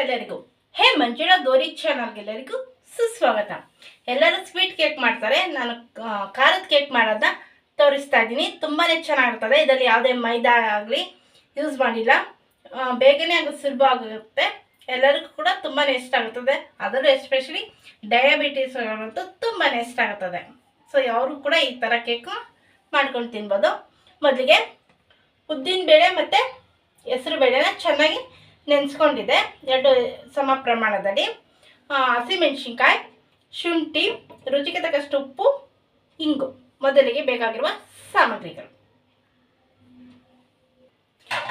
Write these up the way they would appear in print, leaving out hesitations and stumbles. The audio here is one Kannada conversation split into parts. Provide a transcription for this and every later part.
ಎಲ್ಲರಿಗೂ. ಹೇ ಮಂಜುಳಾ ಗೌರಿ ಚಾನಲ್ಗೆ ಎಲ್ಲರಿಗೂ ಸುಸ್ವಾಗತ. ಎಲ್ಲರೂ ಸ್ವೀಟ್ ಕೇಕ್ ಮಾಡ್ತಾರೆ. ನಾನು ಖಾರದ ಕೇಕ್ ಮಾಡೋದನ್ನ ತೋರಿಸ್ತಾ ಇದ್ದೀನಿ. ತುಂಬಾ ಚೆನ್ನಾಗಿರ್ತದೆ. ಇದರಲ್ಲಿ ಯಾವುದೇ ಮೈದಾ ಆಗಲಿ ಯೂಸ್ ಮಾಡಿಲ್ಲ. ಬೇಗನೆ ಅದು ಸುಲಭ ಆಗುತ್ತೆ. ಎಲ್ಲರಿಗೂ ಕೂಡ ತುಂಬಾ ಇಷ್ಟ ಆಗುತ್ತದೆ. ಅದರಲ್ಲೂ ಎಸ್ಪೆಷಲಿ ಡಯಾಬಿಟೀಸ್ ಅಂತೂ ತುಂಬಾ ಇಷ್ಟ ಆಗುತ್ತದೆ. ಸೊ ಅವರು ಕೂಡ ಈ ಥರ ಕೇಕು ಮಾಡ್ಕೊಂಡು ತಿನ್ಬೋದು. ಮೊದಲಿಗೆ ಉದ್ದಿನಬೇಳೆ ಮತ್ತು ಹೆಸರು ಬೇಳೆನ ಚೆನ್ನಾಗಿ ನೆನೆಸ್ಕೊಂಡಿದೆ. 2 ಸಮ ಪ್ರಮಾಣದಲ್ಲಿ. ಹಸಿಮೆಣಸಿನ್ಕಾಯಿ, ಶುಂಠಿ, ರುಚಿಗೆ ತಕ್ಕಷ್ಟು ಉಪ್ಪು, ಇಂಗು. ಮೊದಲಿಗೆ ಬೇಕಾಗಿರುವ ಸಾಮಗ್ರಿಗಳು.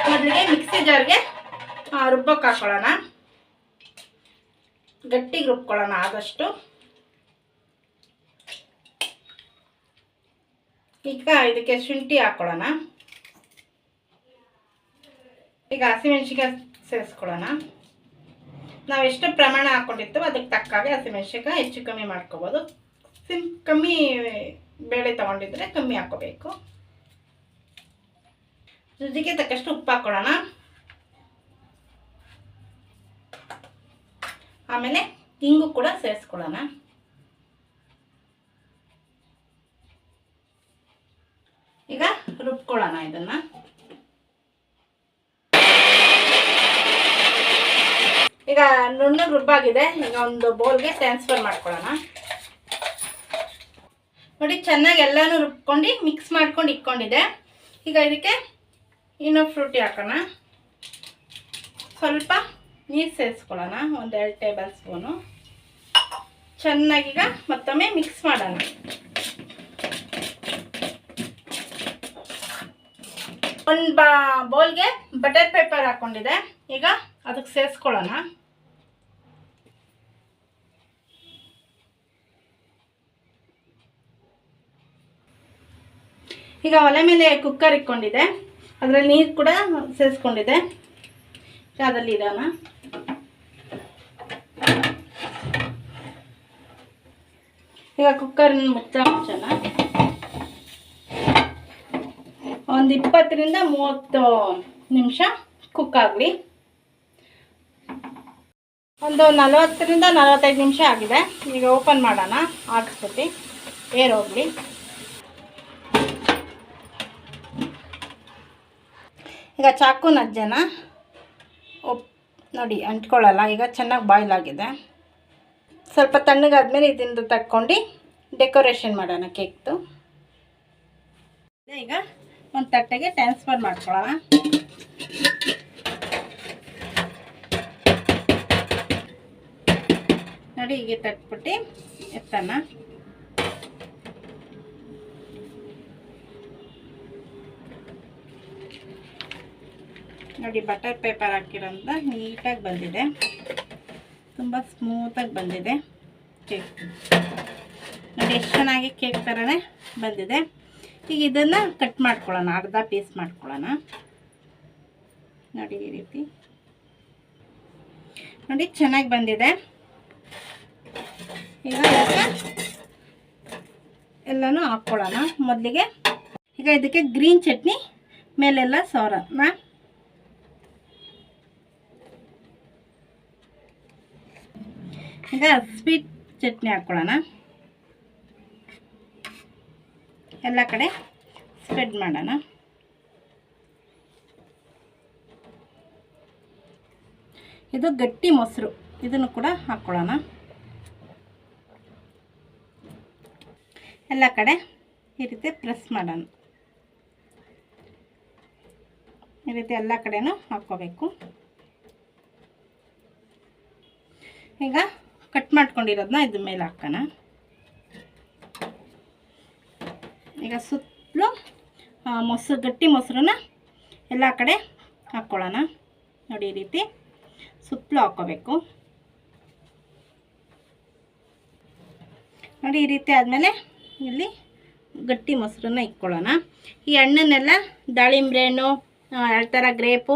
ಮೊದಲಿಗೆ ಮಿಕ್ಸಿ ಜಾರ್ಗೆ ರುಬ್ಬಕ್ಕೆ ಹಾಕೊಳ್ಳೋಣ. ಗಟ್ಟಿಗೆ ರುಬ್ಕೊಳ್ಳೋಣ ಆದಷ್ಟು. ಈಗ ಇದಕ್ಕೆ ಶುಂಠಿ ಹಾಕೊಳ್ಳೋಣ. ಈಗ ಹಸಿಮೆಣಸಿನ್ಕಾಯಿ ಸೇರಿಸ್ಕೊಳ್ಳೋಣ. ನಾವು ಎಷ್ಟು ಪ್ರಮಾಣ ಹಾಕ್ಕೊಂಡಿರ್ತೀವೋ ಅದಕ್ಕೆ ತಕ್ಕಾಗೆ ಹಸಿಮೆಣಸಿನ್ಕಾಯಿ ಹೆಚ್ಚು ಕಮ್ಮಿ ಮಾಡ್ಕೋಬೋದು. ಕಮ್ಮಿ ಬೇಳೆ ತೊಗೊಂಡಿದ್ರೆ ಕಮ್ಮಿ ಹಾಕ್ಕೋಬೇಕು. ರುಚಿಗೆ ತಕ್ಕಷ್ಟು ಉಪ್ಪು ಹಾಕ್ಕೊಳ್ಳೋಣ. ಆಮೇಲೆ ಇಂಗು ಕೂಡ ಸೇರಿಸ್ಕೊಳ್ಳೋಣ. ಈಗ ರುಬ್ಕೊಳ್ಳೋಣ ಇದನ್ನು. ಈಗ ನುಣ್ಣಗೆ ರುಬ್ಬಾಗಿದೆ. ಈಗ ಒಂದು ಬೌಲ್ಗೆ ಟ್ರಾನ್ಸ್ಫರ್ ಮಾಡ್ಕೊಳ್ಳೋಣ. ನೋಡಿ, ಚೆನ್ನಾಗಿ ಎಲ್ಲನೂ ರುಬ್ಕೊಂಡು ಮಿಕ್ಸ್ ಮಾಡ್ಕೊಂಡು ಇಟ್ಕೊಂಡಿದೆ. ಈಗ ಇದಕ್ಕೆ ಇನ್ನೂ ಫ್ರೂಟಿ ಹಾಕೋಣ. ಸ್ವಲ್ಪ ನೀರು ಸೇರಿಸ್ಕೊಳ್ಳೋಣ, 1-2 ಟೇಬಲ್ ಸ್ಪೂನು. ಚೆನ್ನಾಗೀಗ ಮತ್ತೊಮ್ಮೆ ಮಿಕ್ಸ್ ಮಾಡೋಣ. ಒಂದು ಬೌಲ್ಗೆ ಬಟರ್ ಪೇಪರ್ ಹಾಕ್ಕೊಂಡಿದೆ. ಈಗ ಅದಕ್ಕೆ ಸೇರಿಸ್ಕೊಳ್ಳೋಣ. ಈಗ ಒಲೆ ಮೇಲೆ ಕುಕ್ಕರ್ ಇಟ್ಕೊಂಡಿದೆ. ಅದರಲ್ಲಿ ನೀರು ಕೂಡ ಸೇರಿಸ್ಕೊಂಡಿದೆ. ಅದರಲ್ಲಿ ಇಡೋಣ. ಈಗ ಕುಕ್ಕರ್ನ ಮುಚ್ಚೋಣ. ಒಂದು 20ರಿಂದ 30 ನಿಮಿಷ ಕುಕ್ ಆಗಲಿ. ಒಂದು 40ರಿಂದ 45 ನಿಮಿಷ ಆಗಿದೆ. ಈಗ ಓಪನ್ ಮಾಡೋಣ. ಆಡಿಸ್ಬಿಟ್ಟು ಏರ್ ಹೋಗಲಿ. ಈಗ ಚಾಕು ನಜ್ಜನ ನೋಡಿ, ಅಂಟ್ಕೊಳ್ಳಲ್ಲ. ಈಗ ಚೆನ್ನಾಗಿ ಬಾಯ್ಲ್ ಆಗಿದೆ. ಸ್ವಲ್ಪ ತಣ್ಣಗಾದ್ಮೇಲೆ ಇದರಿಂದ ತಕ್ಕೊಂಡು ಡೆಕೋರೇಷನ್ ಮಾಡೋಣ ಕೇಕ್ದು. ಈಗ ಒಂದು ತಟ್ಟೆಗೆ ಟ್ರಾನ್ಸ್ಫರ್ ಮಾಡ್ಕೊಳ್ಳೋಣ. ನೋಡಿ, ಹೀಗೆ ತಟ್ಬಿಟ್ಟು ಎತ್ತೋಣ. ನೋಡಿ, ಬಟರ್ ಪೇಪರ್ ಹಾಕಿರೋಂಥ ನೀಟಾಗಿ ಬಂದಿದೆ. ತುಂಬ ಸ್ಮೂತಾಗಿ ಬಂದಿದೆ ಕೇಕ್. ನೋಡಿ, ಎಷ್ಟು ಚೆನ್ನಾಗಿ ಕೇಕ್ ಥರನೇ ಬಂದಿದೆ. ಈಗ ಇದನ್ನು ಕಟ್ ಮಾಡ್ಕೊಳ್ಳೋಣ. ಅರ್ಧ ಪೀಸ್ ಮಾಡ್ಕೊಳ್ಳೋಣ. ನೋಡಿ, ಈ ರೀತಿ ನೋಡಿ ಚೆನ್ನಾಗಿ ಬಂದಿದೆ. ಈಗ ಎಲ್ಲನೂ ಹಾಕ್ಕೊಳ್ಳೋಣ. ಮೊದಲಿಗೆ ಈಗ ಇದಕ್ಕೆ ಗ್ರೀನ್ ಚಟ್ನಿ ಮೇಲೆಲ್ಲ ಸವರೋಣ. ಈಗ ಸ್ವೀಟ್ ಚಟ್ನಿ ಹಾಕ್ಕೊಳ್ಳೋಣ. ಎಲ್ಲ ಕಡೆ ಸ್ಪ್ರೆಡ್ ಮಾಡೋಣ. ಇದು ಗಟ್ಟಿ ಮೊಸರು, ಇದನ್ನು ಕೂಡ ಹಾಕ್ಕೊಳ್ಳೋಣ. ಎಲ್ಲ ಕಡೆ ಈ ರೀತಿ ಪ್ರೆಸ್ ಮಾಡೋಣ. ಈ ರೀತಿ ಎಲ್ಲ ಕಡೆನೂ ಹಾಕ್ಕೋಬೇಕು. ಈಗ ಕಟ್ ಮಾಡ್ಕೊಂಡಿರೋದನ್ನ ಇದ್ರ ಮೇಲೆ ಹಾಕೋಣ. ಈಗ ಸುತ್ತಲೂ ಮೊಸರು, ಗಟ್ಟಿ ಮೊಸರನ್ನ ಎಲ್ಲ ಕಡೆ ಹಾಕ್ಕೊಳ್ಳೋಣ. ನೋಡಿ, ಈ ರೀತಿ ಸುತ್ತಲೂ ಹಾಕ್ಕೋಬೇಕು. ನೋಡಿ, ಈ ರೀತಿ ಆದಮೇಲೆ ಇಲ್ಲಿ ಗಟ್ಟಿ ಮೊಸರನ್ನ ಇಟ್ಕೊಳ್ಳೋಣ. ಈ ಹಣ್ಣನ್ನೆಲ್ಲ ದಾಳಿಂಬೆ ಹಣ್ಣು, 2 ಥರ ಗ್ರೇಪು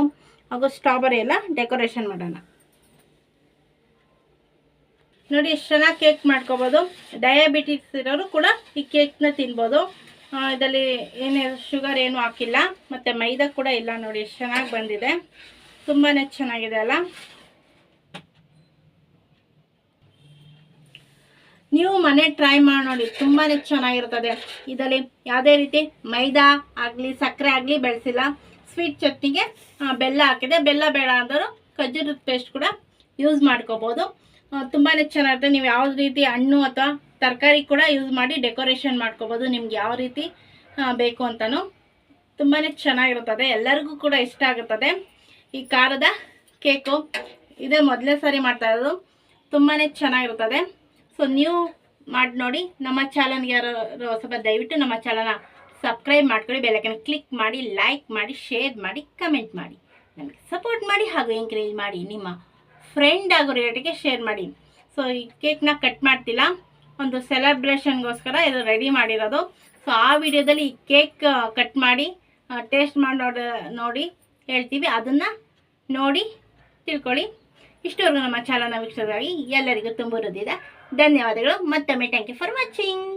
ಹಾಗೂ ಸ್ಟ್ರಾಬೆರಿ ಎಲ್ಲ ಡೆಕೋರೇಷನ್ ಮಾಡೋಣ. ನೋಡಿ, ಎಷ್ಟು ಚೆನ್ನಾಗಿ ಕೇಕ್ ಮಾಡ್ಕೋಬೋದು. ಡಯಾಬಿಟಿಸ್ ಇರೋರು ಕೂಡ ಈ ಕೇಕ್ನ ತಿನ್ಬೋದು. ಇದರಲ್ಲಿ ಏನೇ ಶುಗರ್ ಏನು ಹಾಕಿಲ್ಲ, ಮತ್ತು ಮೈದಾ ಕೂಡ ಇಲ್ಲ. ನೋಡಿ, ಎಷ್ಟು ಚೆನ್ನಾಗಿ ಬಂದಿದೆ. ತುಂಬಾ ಚೆನ್ನಾಗಿದೆ ಅಲ್ಲ. ನೀವು ಮನೆ ಟ್ರೈ ಮಾಡಿ ನೋಡಿ, ತುಂಬಾ ಚೆನ್ನಾಗಿರ್ತದೆ. ಇದರಲ್ಲಿ ಯಾವುದೇ ರೀತಿ ಮೈದಾ ಆಗಲಿ ಸಕ್ಕರೆ ಆಗಲಿ ಬೆಳೆಸಿಲ್ಲ. ಸ್ವೀಟ್ ಚಟ್ನಿಗೆ ಬೆಲ್ಲ ಹಾಕಿದೆ. ಬೆಲ್ಲ ಬೇಡ ಅಂದರೂ ಖರ್ಜೂರದ ಪೇಸ್ಟ್ ಕೂಡ ಯೂಸ್ ಮಾಡ್ಕೋಬೋದು. ತುಂಬಾ ಚೆನ್ನಾಗಿರುತ್ತೆ. ನೀವು ಯಾವ ರೀತಿ ಹಣ್ಣು ಅಥವಾ ತರಕಾರಿ ಕೂಡ ಯೂಸ್ ಮಾಡಿ ಡೆಕೋರೇಷನ್ ಮಾಡ್ಕೋಬೋದು, ನಿಮ್ಗೆ ಯಾವ ರೀತಿ ಬೇಕು ಅಂತಲೂ. ತುಂಬಾ ಚೆನ್ನಾಗಿರುತ್ತದೆ, ಎಲ್ಲರಿಗೂ ಕೂಡ ಇಷ್ಟ ಆಗುತ್ತದೆ. ಈ ಖಾರದ ಕೇಕು ಇದೇ ಮೊದಲೇ ಸಾರಿ ಮಾಡ್ತಾ ಇರೋದು, ತುಂಬಾ ಚೆನ್ನಾಗಿರುತ್ತದೆ. ಸೊ ನೀವು ಮಾಡಿ ನೋಡಿ. ನಮ್ಮ ಚಾನಲ್ಗೆ ಯಾರು ಹೊಸಬ ದಯವಿಟ್ಟು ನಮ್ಮ ಚಾನಲ್ನ ಸಬ್ಸ್ಕ್ರೈಬ್ ಮಾಡ್ಕೊಳ್ಳಿ, ಬೆಲ್ಲೈಕನ್ ಕ್ಲಿಕ್ ಮಾಡಿ, ಲೈಕ್ ಮಾಡಿ, ಶೇರ್ ಮಾಡಿ, ಕಮೆಂಟ್ ಮಾಡಿ, ನಮಗೆ ಸಪೋರ್ಟ್ ಮಾಡಿ ಹಾಗೂ ಎಂಕರೇಜ್ ಮಾಡಿ. ನಿಮ್ಮ ಫ್ರೆಂಡ್ ಹಾಗೂ ರಿಲೇಟಿವ್ಗೆ ಶೇರ್ ಮಾಡಿ. ಸೊ ಈ ಕೇಕ್ನ ಕಟ್ ಮಾಡ್ತಿಲ್ಲ, ಒಂದು ಸೆಲೆಬ್ರೇಷನ್ಗೋಸ್ಕರ ಇದು ರೆಡಿ ಮಾಡಿರೋದು. ಸೊ ಆ ವಿಡಿಯೋದಲ್ಲಿ ಈ ಕೇಕ್ ಕಟ್ ಮಾಡಿ ಟೇಸ್ಟ್ ಮಾಡಿ ನೋಡಿ ಹೇಳ್ತೀವಿ, ಅದನ್ನು ನೋಡಿ ತಿಳ್ಕೊಳ್ಳಿ. ಇಷ್ಟವರೆಗೂ ನಮ್ಮ ಚಾನಲ್ನ ವೀಕ್ಷಕರಾಗಿ ಎಲ್ಲರಿಗೂ ತುಂಬ ಹೃದಯದ ಧನ್ಯವಾದಗಳು. ಮತ್ತೊಮ್ಮೆ ಥ್ಯಾಂಕ್ ಯು ಫಾರ್ ವಾಚಿಂಗ್.